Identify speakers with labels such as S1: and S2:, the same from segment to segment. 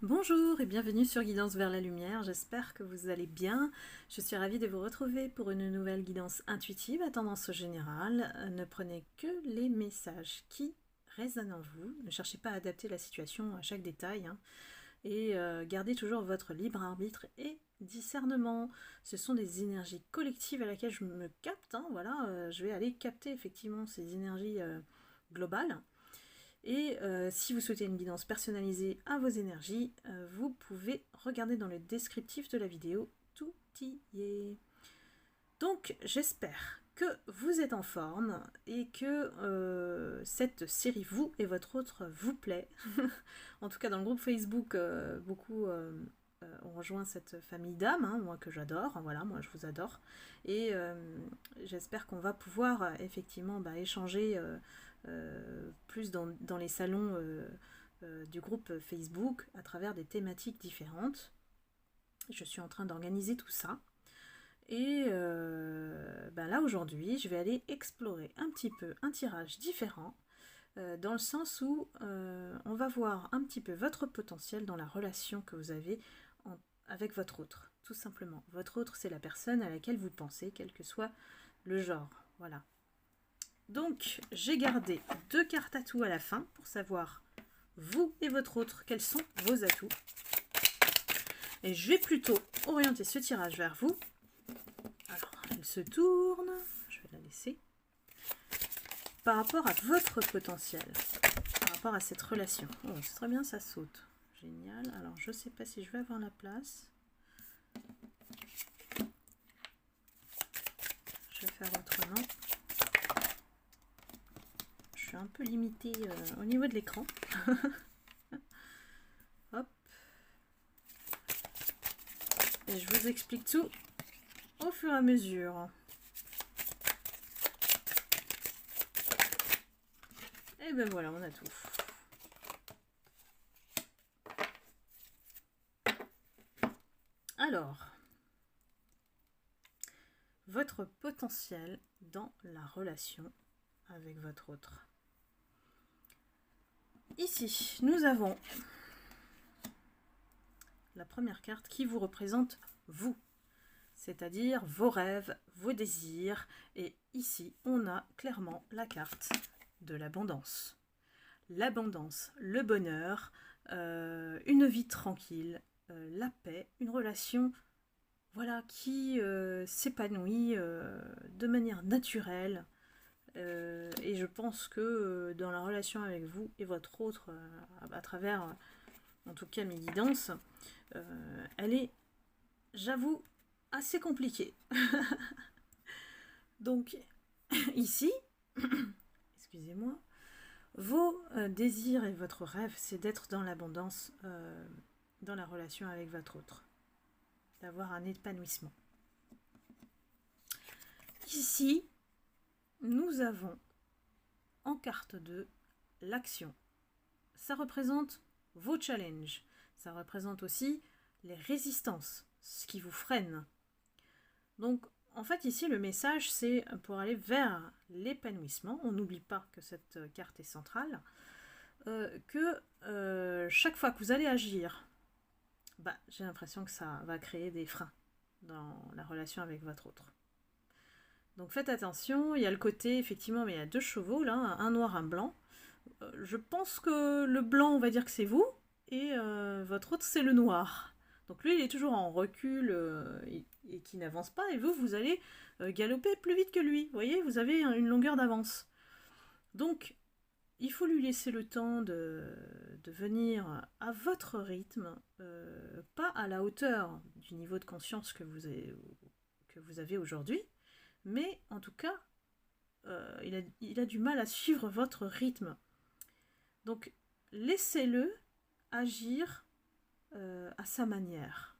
S1: Bonjour et bienvenue sur Guidance vers la lumière, j'espère que vous allez bien. Je suis ravie de vous retrouver pour une nouvelle guidance intuitive à tendance générale. Ne prenez que les messages qui résonnent en vous, ne cherchez pas à adapter la situation à chaque détail, et gardez toujours votre libre arbitre et discernement. Ce sont des énergies collectives à laquelle je me capte, je vais aller capter effectivement ces énergies globales. Et si vous souhaitez une guidance personnalisée à vos énergies, vous pouvez regarder dans le descriptif de la vidéo, tout y est. Donc j'espère que vous êtes en forme et que cette série vous et votre autre vous plaît. En tout cas dans le groupe Facebook, beaucoup ont rejoint cette famille d'âmes, moi que j'adore, voilà, moi je vous adore. Et j'espère qu'on va pouvoir effectivement échanger plus dans les salons du groupe Facebook à travers des thématiques différentes. Je suis en train d'organiser tout ça. Et là aujourd'hui, je vais aller explorer un petit peu un tirage différent, dans le sens où on va voir un petit peu votre potentiel dans la relation que vous avez avec votre autre, tout simplement. Votre autre, c'est la personne à laquelle vous pensez, quel que soit le genre. Voilà. Donc, j'ai gardé 2 cartes atouts à la fin pour savoir, vous et votre autre, quels sont vos atouts. Et je vais plutôt orienter ce tirage vers vous. Alors, elle se tourne, je vais la laisser. Par rapport à votre potentiel, par rapport à cette relation. Oh, c'est très bien, ça saute. Génial. Alors, je ne sais pas si je vais avoir la place. Je vais faire autrement. Je suis un peu limitée au niveau de l'écran. Hop. Et je vous explique tout au fur et à mesure. Et ben voilà, on a tout. Alors, votre potentiel dans la relation avec votre autre. Ici, nous avons la première carte qui vous représente vous, c'est-à-dire vos rêves, vos désirs. Et ici, on a clairement la carte de l'abondance. L'abondance, le bonheur, une vie tranquille, la paix, une relation qui s'épanouit de manière naturelle. Et je pense que dans la relation avec vous et votre autre, à travers en tout cas mes guidances, elle est, j'avoue, assez compliquée. Donc ici, excusez-moi, vos désirs et votre rêve, c'est d'être dans l'abondance dans la relation avec votre autre, d'avoir un épanouissement. Ici, nous avons en carte 2 l'action. Ça représente vos challenges. Ça représente aussi les résistances, ce qui vous freine. Donc, en fait, ici, le message, c'est pour aller vers l'épanouissement. On n'oublie pas que cette carte est centrale. Que chaque fois que vous allez agir, j'ai l'impression que ça va créer des freins dans la relation avec votre autre. Donc faites attention, il y a le côté, effectivement, mais il y a 2 chevaux, là, un noir, un blanc. Je pense que le blanc, on va dire que c'est vous, et votre autre, c'est le noir. Donc lui, il est toujours en recul et qui n'avance pas, et vous allez galoper plus vite que lui. Vous voyez, vous avez une longueur d'avance. Donc, il faut lui laisser le temps de venir à votre rythme, pas à la hauteur du niveau de conscience que vous avez aujourd'hui, mais en tout cas, il a du mal à suivre votre rythme. Donc, laissez-le agir à sa manière.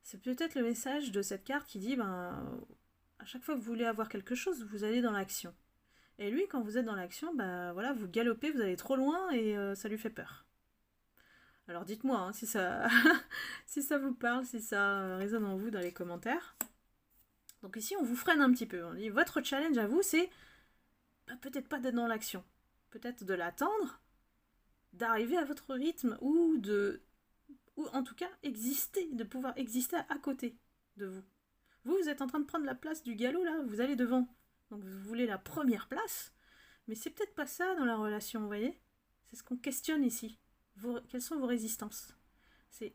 S1: C'est peut-être le message de cette carte qui dit, à chaque fois que vous voulez avoir quelque chose, vous allez dans l'action. Et lui, quand vous êtes dans l'action, vous galopez, vous allez trop loin et ça lui fait peur. Alors dites-moi si ça si ça vous parle, si ça résonne en vous dans les commentaires. Donc ici, on vous freine un petit peu. On dit, votre challenge à vous, c'est peut-être pas d'être dans l'action. Peut-être de l'attendre, d'arriver à votre rythme ou de ou en tout cas exister, de pouvoir exister à côté de vous. Vous êtes en train de prendre la place du galop là, vous allez devant. Donc vous voulez la première place, mais c'est peut-être pas ça dans la relation, vous voyez? C'est ce qu'on questionne ici. Quelles sont vos résistances? C'est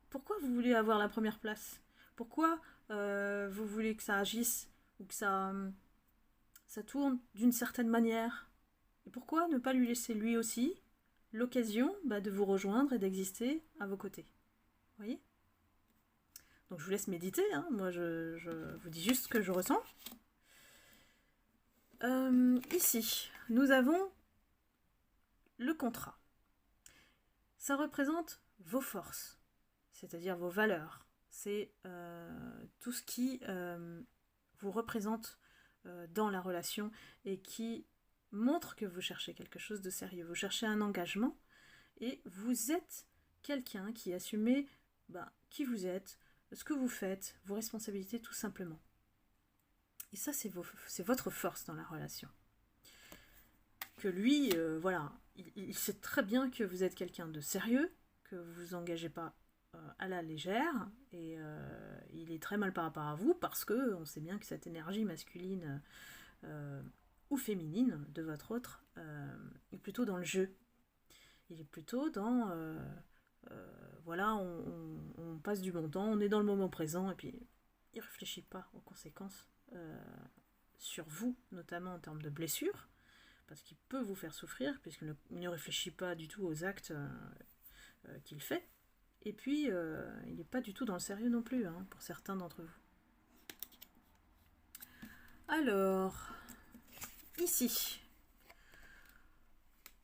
S1: pourquoi vous voulez avoir la première place? Pourquoi vous voulez que ça agisse ou que ça tourne d'une certaine manière? Et pourquoi ne pas lui laisser lui aussi l'occasion de vous rejoindre et d'exister à vos côtés? Vous voyez? Donc je vous laisse méditer, hein. Moi je vous dis juste ce que je ressens. Ici, nous avons le contrat. Ça représente vos forces, c'est-à-dire vos valeurs. C'est tout ce qui vous représente dans la relation et qui montre que vous cherchez quelque chose de sérieux. Vous cherchez un engagement et vous êtes quelqu'un qui assume qui vous êtes, ce que vous faites, vos responsabilités tout simplement. Et ça, c'est votre force dans la relation. Que lui, il sait très bien que vous êtes quelqu'un de sérieux, que vous ne vous engagez pas à la légère, et il est très mal par rapport à vous, parce qu'on sait bien que cette énergie masculine ou féminine de votre autre est plutôt dans le jeu. Il est plutôt dans... on passe du bon temps, on est dans le moment présent, et puis il ne réfléchit pas aux conséquences sur vous, notamment en termes de blessures, parce qu'il peut vous faire souffrir, puisqu'il ne réfléchit pas du tout aux actes qu'il fait, et puis il n'est pas du tout dans le sérieux non plus, hein, pour certains d'entre vous. Alors, ici,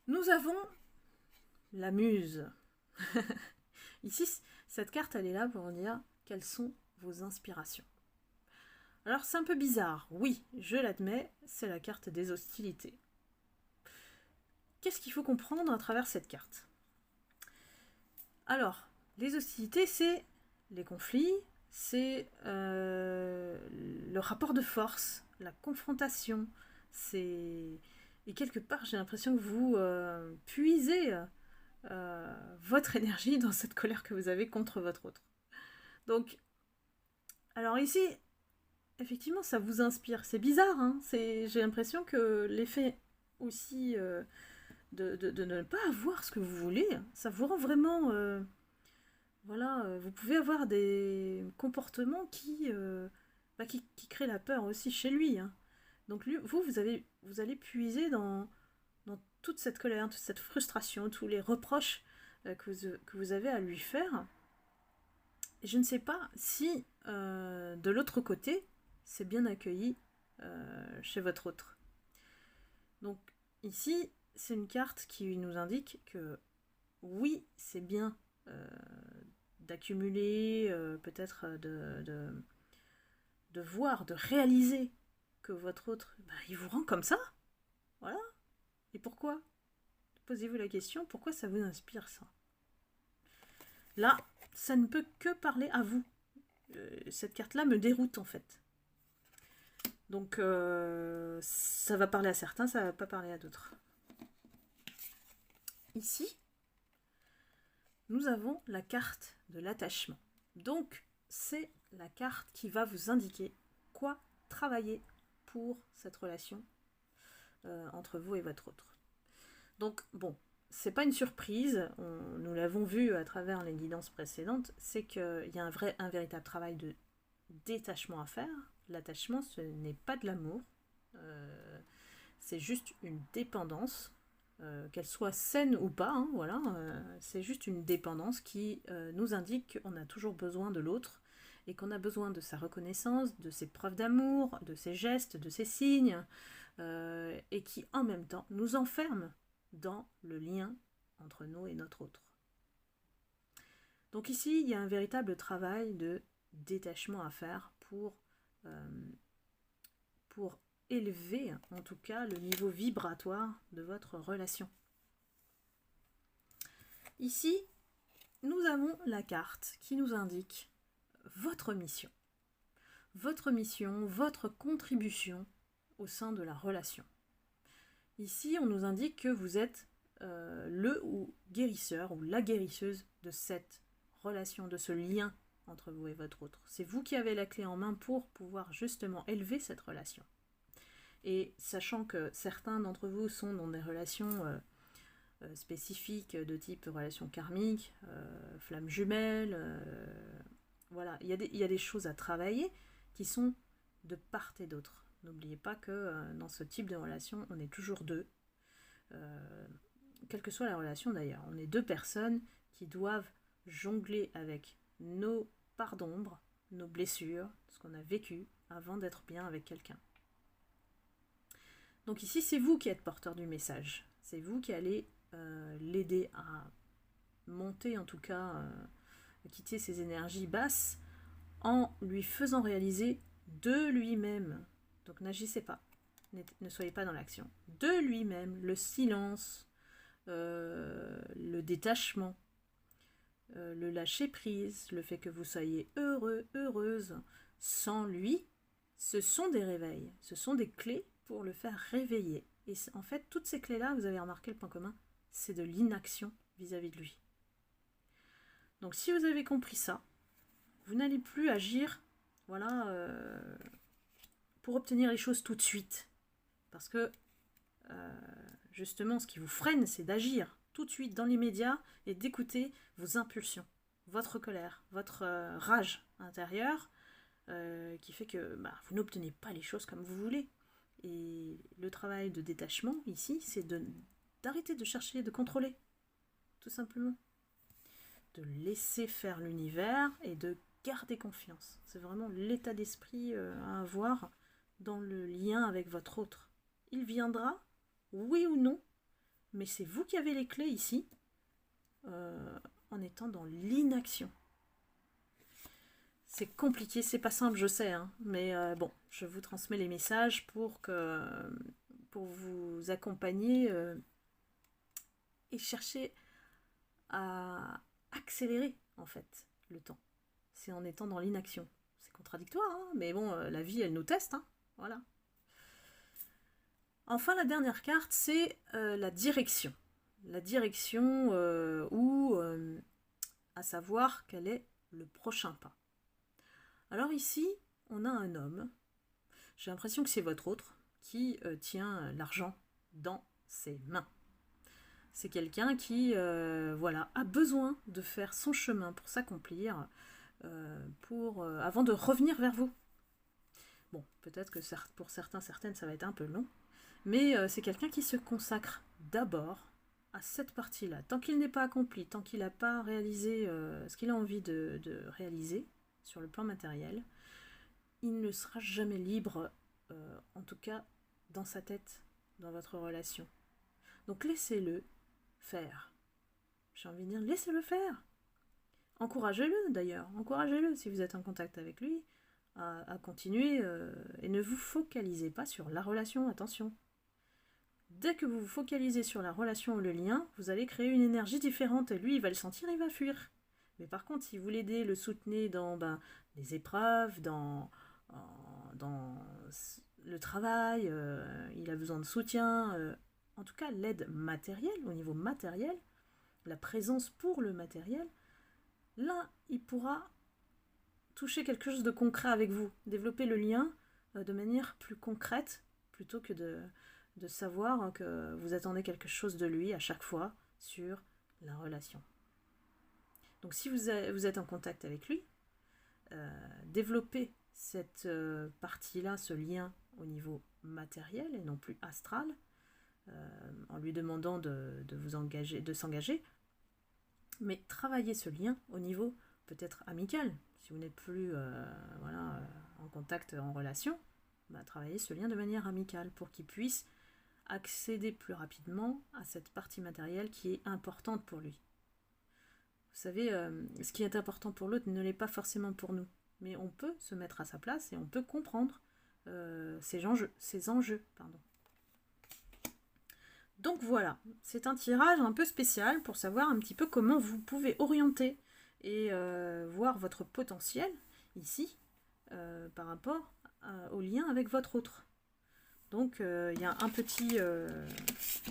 S1: nous avons la muse. Ici, cette carte, elle est là pour dire quelles sont vos inspirations. Alors, c'est un peu bizarre, oui, je l'admets, c'est la carte des hostilités. Qu'est-ce qu'il faut comprendre à travers cette carte? Alors, les hostilités, c'est les conflits, c'est le rapport de force, la confrontation, c'est... Et quelque part, j'ai l'impression que vous puisez votre énergie dans cette colère que vous avez contre votre autre. Donc, alors ici, effectivement, ça vous inspire. C'est bizarre, hein, j'ai l'impression que l'effet aussi de ne pas avoir ce que vous voulez, ça vous rend vraiment... vous pouvez avoir des comportements qui créent la peur aussi chez lui, hein. Donc lui, vous allez puiser dans toute cette colère, toute cette frustration, tous les reproches que vous avez à lui faire. Et je ne sais pas si de l'autre côté, c'est bien accueilli chez votre autre. Donc ici, c'est une carte qui nous indique que oui, c'est bien d'accumuler, peut-être de voir, de réaliser que votre autre, il vous rend comme ça. Voilà. Et pourquoi? Posez-vous la question, pourquoi ça vous inspire ça? Là, ça ne peut que parler à vous. Cette carte-là me déroute en fait. Donc, ça va parler à certains, ça ne va pas parler à d'autres. Ici, nous avons la carte de l'attachement. Donc, c'est la carte qui va vous indiquer quoi travailler pour cette relation entre vous et votre autre. Donc, bon, c'est pas une surprise, nous l'avons vu à travers les guidances précédentes, c'est qu'il y a un véritable travail de détachement à faire. L'attachement, ce n'est pas de l'amour, c'est juste une dépendance, qu'elle soit saine ou pas, hein, voilà, c'est juste une dépendance qui nous indique qu'on a toujours besoin de l'autre et qu'on a besoin de sa reconnaissance, de ses preuves d'amour, de ses gestes, de ses signes, et qui en même temps nous enferme dans le lien entre nous et notre autre. Donc ici, il y a un véritable travail de détachement à faire pour élever, en tout cas, le niveau vibratoire de votre relation. Ici, nous avons la carte qui nous indique votre mission, votre contribution au sein de la relation. Ici, on nous indique que vous êtes le ou guérisseur ou la guérisseuse de cette relation, de ce lien entre vous et votre autre. C'est vous qui avez la clé en main pour pouvoir justement élever cette relation. Et sachant que certains d'entre vous sont dans des relations spécifiques de type relation karmique, flamme jumelle, voilà, il y a des choses à travailler qui sont de part et d'autre. N'oubliez pas que dans ce type de relation, on est toujours deux. Quelle que soit la relation d'ailleurs, on est deux personnes qui doivent jongler avec nos parts d'ombre, nos blessures, ce qu'on a vécu avant d'être bien avec quelqu'un. Donc ici, c'est vous qui êtes porteur du message. C'est vous qui allez l'aider à monter, en tout cas, à quitter ses énergies basses en lui faisant réaliser de lui-même. Donc n'agissez pas, ne soyez pas dans l'action. De lui-même, le silence, le détachement, le lâcher-prise, le fait que vous soyez heureux, heureuse, sans lui, ce sont des réveils, ce sont des clés pour le faire réveiller. Et en fait, toutes ces clés-là, vous avez remarqué le point commun, c'est de l'inaction vis-à-vis de lui. Donc si vous avez compris ça, vous n'allez plus agir, voilà, pour obtenir les choses tout de suite. Parce que, justement, ce qui vous freine, c'est d'agir tout de suite, dans l'immédiat, et d'écouter vos impulsions, votre colère, votre rage intérieure, qui fait que vous n'obtenez pas les choses comme vous voulez. Et le travail de détachement, ici, c'est d'arrêter de chercher, de contrôler, tout simplement. De laisser faire l'univers et de garder confiance. C'est vraiment l'état d'esprit à avoir dans le lien avec votre autre. Il viendra, oui ou non, mais c'est vous qui avez les clés ici, en étant dans l'inaction. C'est compliqué, c'est pas simple, je sais, hein, mais bon, je vous transmets les messages pour vous accompagner et chercher à accélérer, en fait, le temps. C'est en étant dans l'inaction. C'est contradictoire, hein, mais bon, la vie, elle nous teste, hein, voilà. Enfin, la dernière carte, c'est la direction. La direction à savoir quel est le prochain pas. Alors ici, on a un homme, j'ai l'impression que c'est votre autre, qui tient l'argent dans ses mains. C'est quelqu'un qui a besoin de faire son chemin pour s'accomplir, avant de revenir vers vous. Bon, peut-être que pour certains, certaines, ça va être un peu long, mais c'est quelqu'un qui se consacre d'abord à cette partie-là. Tant qu'il n'est pas accompli, tant qu'il n'a pas réalisé ce qu'il a envie de réaliser sur le plan matériel, il ne sera jamais libre, en tout cas dans sa tête, dans votre relation. Donc laissez-le faire. J'ai envie de dire, laissez-le faire. Encouragez-le d'ailleurs, encouragez-le si vous êtes en contact avec lui à continuer et ne vous focalisez pas sur la relation, attention. Dès que vous vous focalisez sur la relation ou le lien, vous allez créer une énergie différente et lui il va le sentir, il va fuir. Mais par contre, si vous l'aidez, le soutenez dans des épreuves, dans le travail, il a besoin de soutien, en tout cas l'aide matérielle, au niveau matériel, la présence pour le matériel, là, il pourra toucher quelque chose de concret avec vous, développer le lien de manière plus concrète, plutôt que de savoir que vous attendez quelque chose de lui à chaque fois sur la relation. Donc si vous êtes en contact avec lui, développez cette partie-là, ce lien au niveau matériel et non plus astral, en lui demandant de s'engager, mais travaillez ce lien au niveau peut-être amical. Si vous n'êtes plus en contact, en relation, travaillez ce lien de manière amicale pour qu'il puisse accéder plus rapidement à cette partie matérielle qui est importante pour lui. Vous savez, ce qui est important pour l'autre ne l'est pas forcément pour nous, mais on peut se mettre à sa place et on peut comprendre ces enjeux. Donc voilà, c'est un tirage un peu spécial pour savoir un petit peu comment vous pouvez orienter et voir votre potentiel ici par rapport au lien avec votre autre. Donc il y a un petit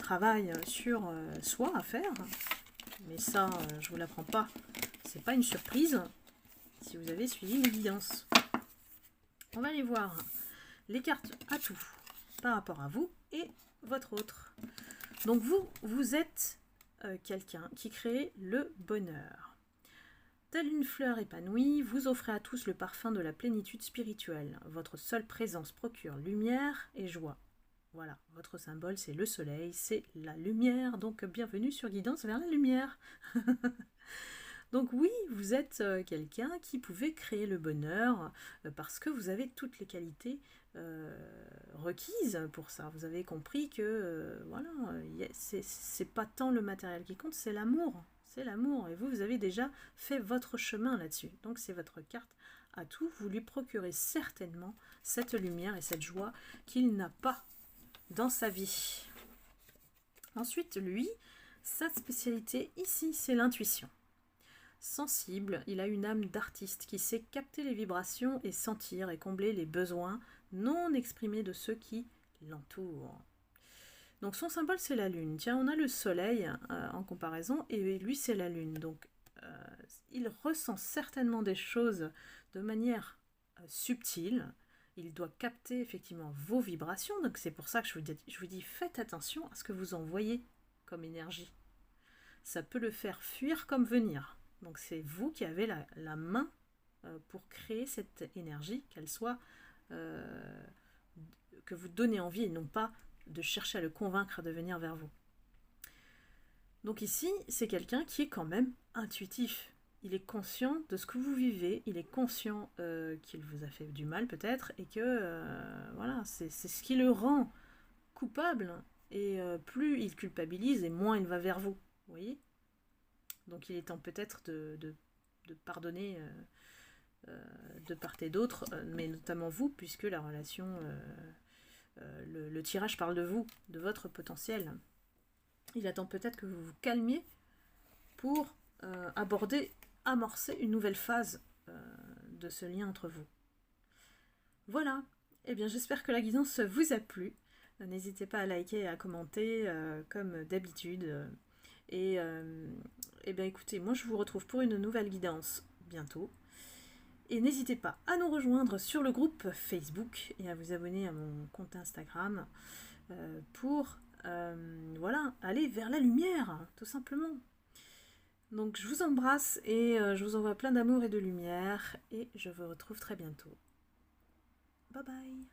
S1: travail sur soi à faire, mais ça je ne vous l'apprends pas c'est pas une surprise si vous avez suivi mes guidances. On va aller voir les cartes à tout par rapport à vous et votre autre. Donc vous êtes quelqu'un qui crée le bonheur. Telle une fleur épanouie, vous offrez à tous le parfum de la plénitude spirituelle. Votre seule présence procure lumière et joie. Voilà, votre symbole c'est le soleil, c'est la lumière, donc bienvenue sur Guidance vers la lumière. Donc oui, vous êtes quelqu'un qui pouvait créer le bonheur parce que vous avez toutes les qualités requises pour ça. Vous avez compris que voilà, c'est pas tant le matériel qui compte, c'est l'amour. C'est l'amour. Et vous avez déjà fait votre chemin là-dessus. Donc c'est votre carte à tout. Vous lui procurez certainement cette lumière et cette joie qu'il n'a pas dans sa vie. Ensuite, lui, sa spécialité ici, c'est l'intuition. Sensible, il a une âme d'artiste qui sait capter les vibrations et sentir et combler les besoins non exprimés de ceux qui l'entourent. Donc son symbole c'est la lune. Tiens, on a le soleil en comparaison et lui c'est la lune. Donc il ressent certainement des choses de manière subtile. Il doit capter effectivement vos vibrations. Donc c'est pour ça que je vous dis faites attention à ce que vous envoyez comme énergie. Ça peut le faire fuir comme venir. Donc c'est vous qui avez la main pour créer cette énergie, qu'elle soit que vous donnez envie et non pas de chercher à le convaincre de venir vers vous. Donc ici, c'est quelqu'un qui est quand même intuitif. Il est conscient de ce que vous vivez, il est conscient qu'il vous a fait du mal peut-être, et que voilà, c'est ce qui le rend coupable, et plus il culpabilise, et moins il va vers vous. Vous voyez ? Donc il est temps peut-être de pardonner de part et d'autre, mais notamment vous, puisque la relation... le tirage parle de vous, de votre potentiel. Il attend peut-être que vous vous calmiez pour amorcer une nouvelle phase de ce lien entre vous. Voilà, eh bien j'espère que la guidance vous a plu. N'hésitez pas à liker et à commenter comme d'habitude. Et bien écoutez, moi je vous retrouve pour une nouvelle guidance bientôt. Et n'hésitez pas à nous rejoindre sur le groupe Facebook et à vous abonner à mon compte Instagram pour voilà, aller vers la lumière, tout simplement. Donc je vous embrasse et je vous envoie plein d'amour et de lumière et je vous retrouve très bientôt. Bye bye.